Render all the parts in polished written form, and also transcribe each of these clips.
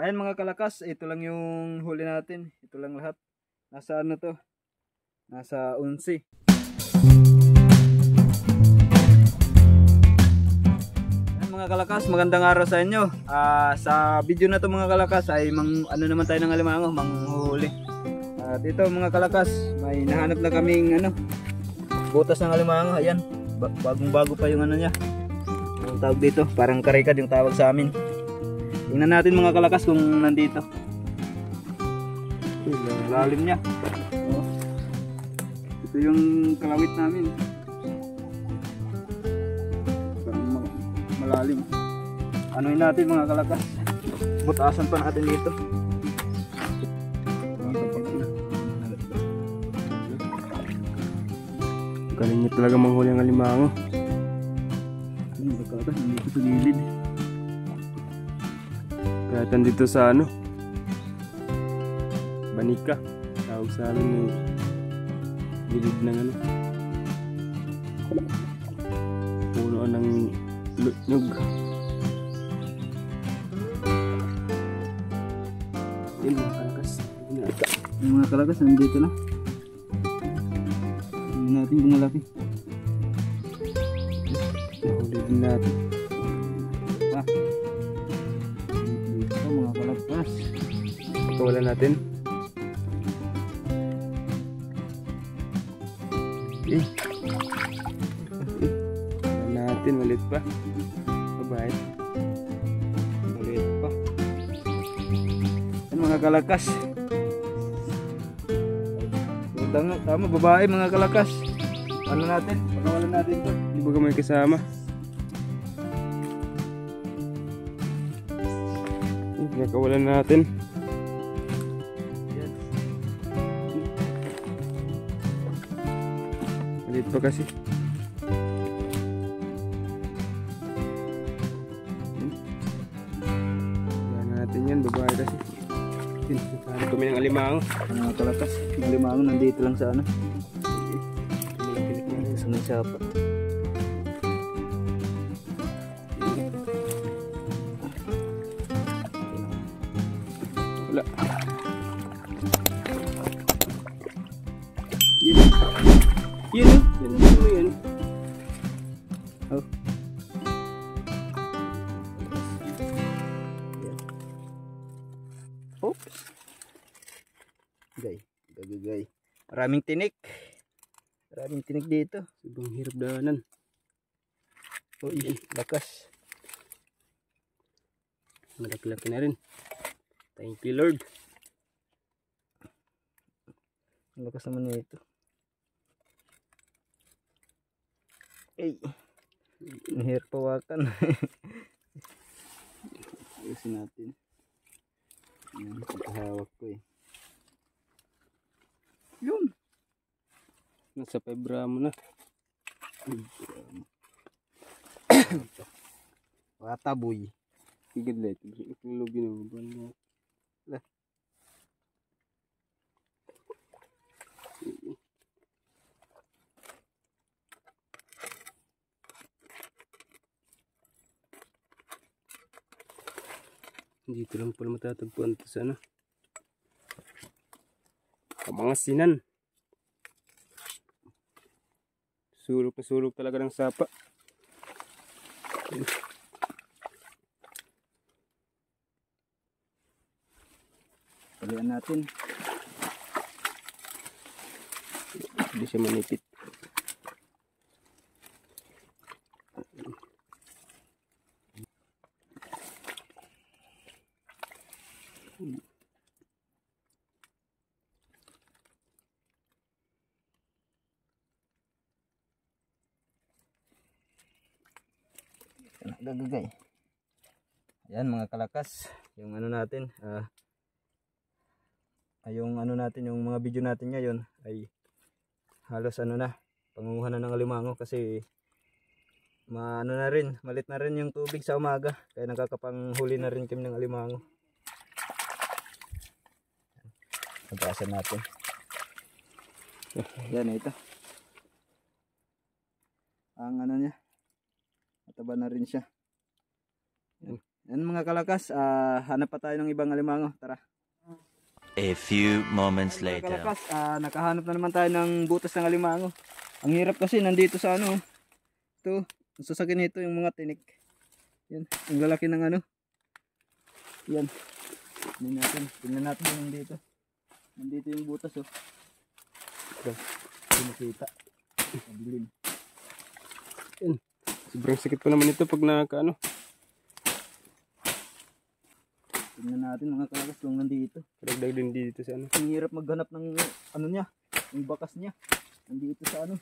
Ayan mga kalakas, ito lang yung huli natin. Ito lang lahat. Nasa ano to? Nasa 11. Ayan mga kalakas, magandang araw sa inyo. Sa video na to mga kalakas ay ano naman tayo ng alimango, manghuhuli. Dito mga kalakas, may nahanap na kaming butas ng alimango. Ayan, bagong bago pa yung ano niya. Ang tawag dito, parang karikad yung tawag sa amin. Tingnan natin mga kalakas kung nandito. Lalim niya. Ito yung kalawit namin. Malalim. Anuin natin mga kalakas. Butasan pa natin dito. Galing niya talaga manghuli ang alimango. Mga kalakas, nandito sa gilid. Kahit nandito sa Banika, tawag sa amin gilid ng punuan ng nyug. Yun mga kalakas. Yung mga kalakas nandito na. Hindi natin kung malaki. Nahuli din natin. Dito mga kalakas. Pakawalan natin. Natin, malit pa. Babae. Maliit pa. Yan mga kalakas. Tama, babae mga kalakas. Ano natin? Pakawalan natin ito. Di ba may kasama? Pinakawalan natin. Yan. Malit pa kasi. Natin yan, babae kasi. Hanap kami ng alimango. Mga kalakas, yung alimango nandito lang sa sa may sapa. Wala. Yun. Oh. Oops. Gay. Maraming tinik. Maraming tinik dito. Sobrang hirap daanan. Uy, bakas. Malaki-laki na rin. Thank you Lord. Ang lakas naman nito. Ay. Ang hirap pawakan. Ayusin natin. Yan, pagkahawak ko eh. Yun. Nasa pebra mo na. Wataboy. Tigil na ito. Itulog yun ang lah. Dito lang pala matatagpuan ito sa Kamangasinan. Sulok na sulok talaga ng sapa. Palian natin. Hindi siya manipit. Gagagay. Ayan mga kalakas, yung natin, yung natin, yung mga video natin ngayon ay halos pangunguhan na ng alimango kasi na rin, malit na rin yung tubig sa umaga kaya nakakapanghuli na rin kami ng alimango. Pagkasan natin. Yan ito. Ang niya, mataba na rin siya. Yan. Yan mga kalakas, hanap pa tayo ng ibang alimango. Tara. A few moments Mga later. kalakas, nakahanap na naman tayo ng butas ng alimango. Ang hirap kasi nandito sa ano. Ito, ang sasakin nito yung mga tinik. Yan, ang lalaki ng ano. Yan. Tingnan natin yung dito. Nandito yung butas oh. Ito, pinakita. Madilim. Yan. Sobrang sakit pa naman ito pag nakaano. Tingnan natin mga kalakas kung nandito. Karagdag din dito sa ano. Ang hirap maghanap ng ano niya, yung bakas niya. Nandito sa ano.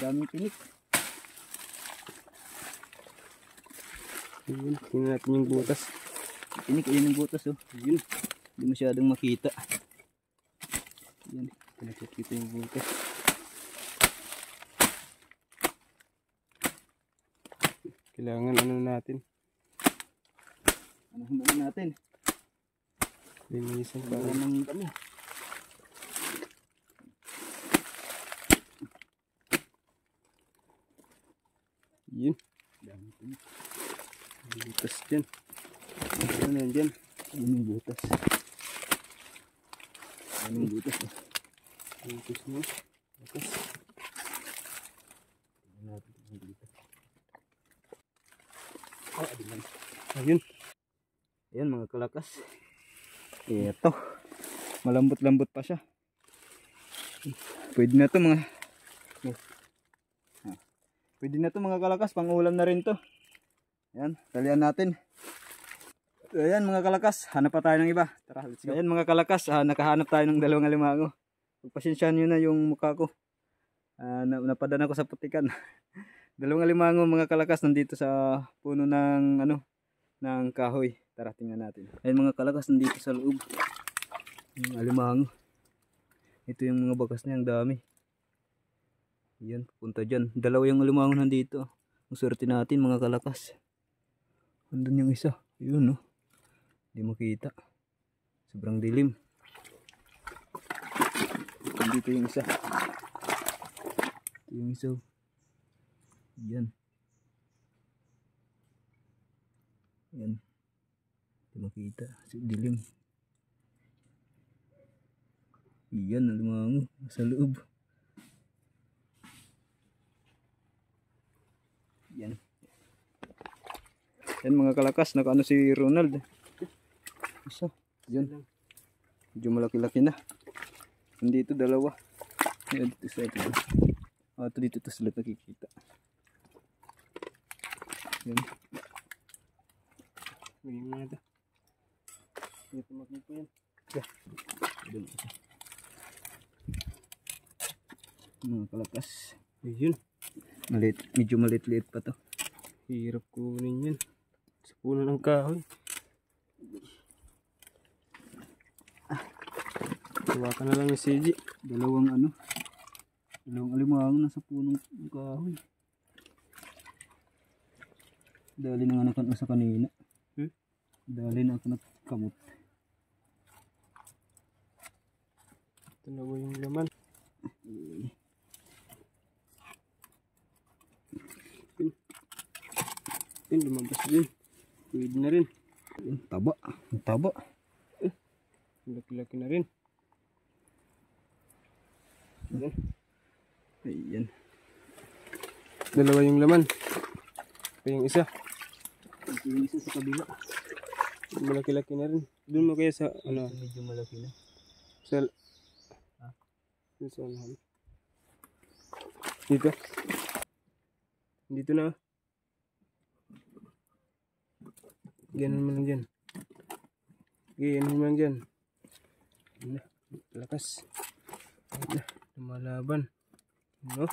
Daming tinik. Yun, tingnan natin yung butas. Tinik, ayun yung butas oh. Yun. Hindi masyadong makita. Yan. Pinakikita yung butas. Kailangan ano natin. Ano naman natin? Linisan pa. Para ng kami. Yun. Butas dyan. Ano yan dyan? Ayun yung butas. Ayun yung butas oh. Butas mo. Butas. Tingnan natin yung dito. Ayun. Ayan mga kalakas. Ito. Malambot-lambot pa siya. Pwede na to mga. Pwede na to mga kalakas. Pang-ulam na rin to. Ayan. Talian natin. Ayan mga kalakas. Hanap pa tayo ng iba. Tara, let's go. Ayan mga kalakas. Nakahanap tayo ng dalawang alimango. Pagpasensyahan nyo na yung mukha ko. Napadaan ako sa putikan. Dalawang alimango mga kalakas. Nandito sa puno ng ano. Ng kahoy. Tara, tingnan natin. Ayan mga kalakas, nandito sa loob. Yung alimango. Ito yung mga bakas niya, ang dami. Ayan, pupunta dyan. Dalawa yung alimango nandito. Ang swerte natin mga kalakas. Andun yung isa. Yun no. Hindi makita. Sobrang dilim. Nandito yung isa. Ito yung isa. Ayan. Ayan. Hindi makita. Dilim. Ayan, alimango. Sa loob. Ayan. Ayan mga kalakas. Nakaano si Ronald. Isa. Ayan. Medyo malaki-laki na. Nandito dalawa. Ayan, dito sa ito. Ito dito sila nakikita. Ayan. Bigyan mo na ito. Ito makita yan. Mga kalakas. Ayun. Medyo maliit-liit pa to. Hirap kunin yan. Sa puno ng kahoy. Hawakan na lang yung CG. Dalawang alimango nasa punong kahoy. Dali na nga nakan sa kanina. Dali na ako nagkamot. Ito na ba yung laman? Yun, lumabas din. Pwede na rin. Taba. Ang taba. Laki-laki na rin. Ayan. Ayan. Dalawa yung laman. Ito yung isa. Ito yung isa sa kabila. Malaki-laki na rin. Doon mo kaya sa ano? Medyo malaki na. Sa sa ano? Dito. Dito na. Ganun mo lang dyan. Ganun mo lang dyan. Lakas. Lumalaban. No?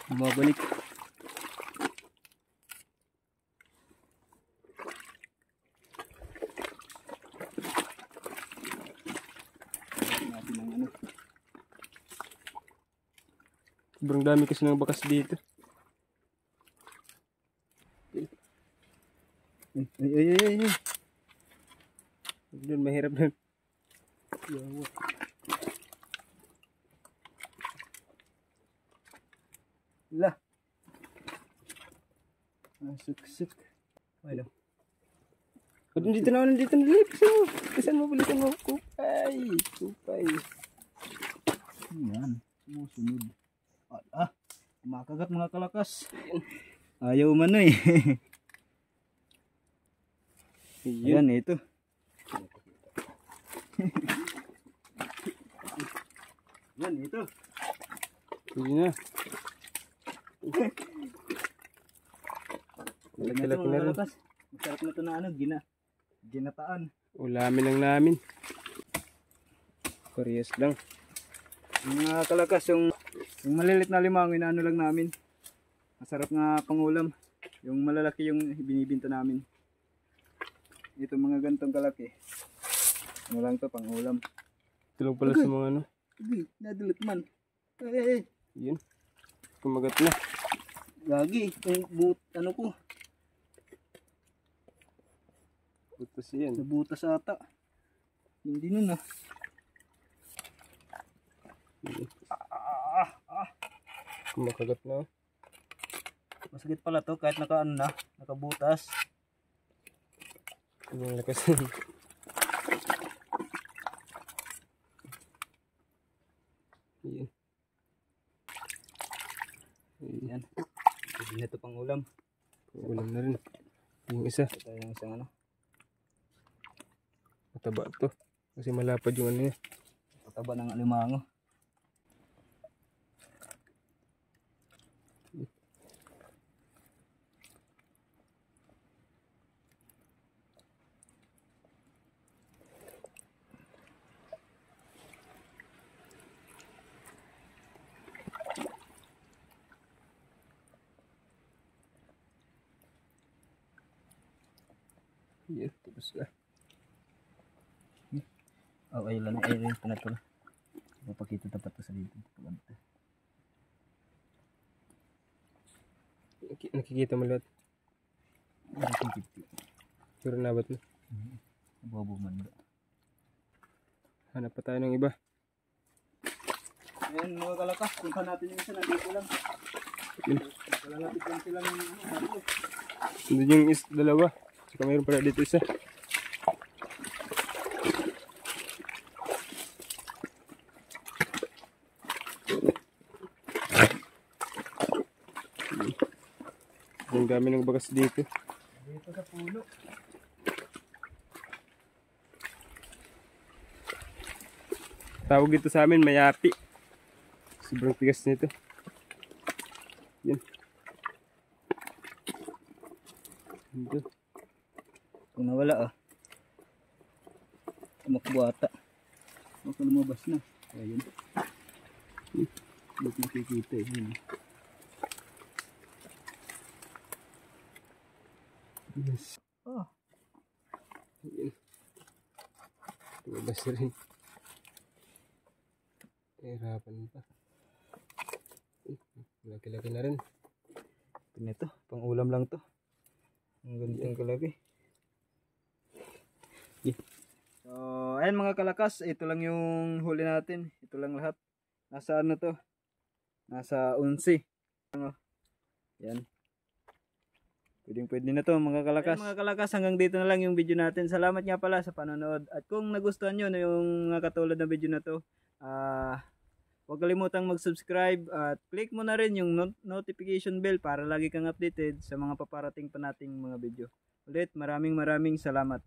Bumabalik. Natin ang ano. Sobrang dami kasi ng bakas dito. Ay. Doon mahirap doon. Yawa. Lah. Suk-suk. Ano? Nandito na. Pisan mo. Kupay. Yan. Sumusunod. Makagat mga kalakas. Ayaw man eh. Yan. Yan ito. Yan ito. Sige na. Laki mga kalakas. Masarap na ito na ginataan. Ulamin lang namin. Parehas lang. Yung mga kalakas, yung malilit na limang, inaano lang namin. Masarap nga pangulam. Yung malalaki yung binibinta namin. Ito mga gantong kalaki. Ano lang to, pangulam. Tulong pala sa mga ano. Nadulot man. Yan. Kumagat na. Gagi, ano ko, Butas yan. nabutas ata. Hindi nun ah. Kumakagat na. Masakit pala to kahit nakabutas. Yung lakas. Yan. Yan. Pwede na ito pang ulam. Ulam na rin. Yung isa. Ito yung isang ano. Mataba to. Kasi malapad yung ano niya. Pataba ng alimango. Yan. Tapos na. Oh, ayun lang. Ayun ito na ito. Papakita tapat ko sa dito. Nakikita mo lahat. Pero nabat na. Bobo man ba. Hanap pa tayo ng iba. Ayan mga kalakas. Punta natin yung isa nandito lang. Wala natin lang silang ano. Doon yung dalawa. Saka mayroon pala dito isa. Ang dami ng bagas dito. Dito sa puno. Tawag dito sa amin, mayapi. Sobrang tigas nito. Yan. Ito. Kung nawala tumakbo ata. Baka lumabas na. Ayun. Hindi nakikita eh. Yun. Yes. Yan. Lumabas na rin. Hirapan pa. Laki-laki na rin. Ito, pang ulam lang to. Ang ganitong kalaki. So, ayan mga kalakas, ito lang yung huli natin. Ito lang lahat. Nasa ano to? Nasa 11. Yan. Pwede na to mga kalakas. Ayan, mga kalakas, hanggang dito na lang yung video natin. Salamat nga pala sa panonood. At kung nagustuhan nyo na yung mga katulad na video na to, huwag kalimutang mag-subscribe at click mo na rin yung notification bell para lagi kang updated sa mga paparating pa nating mga video. Ulit, maraming salamat.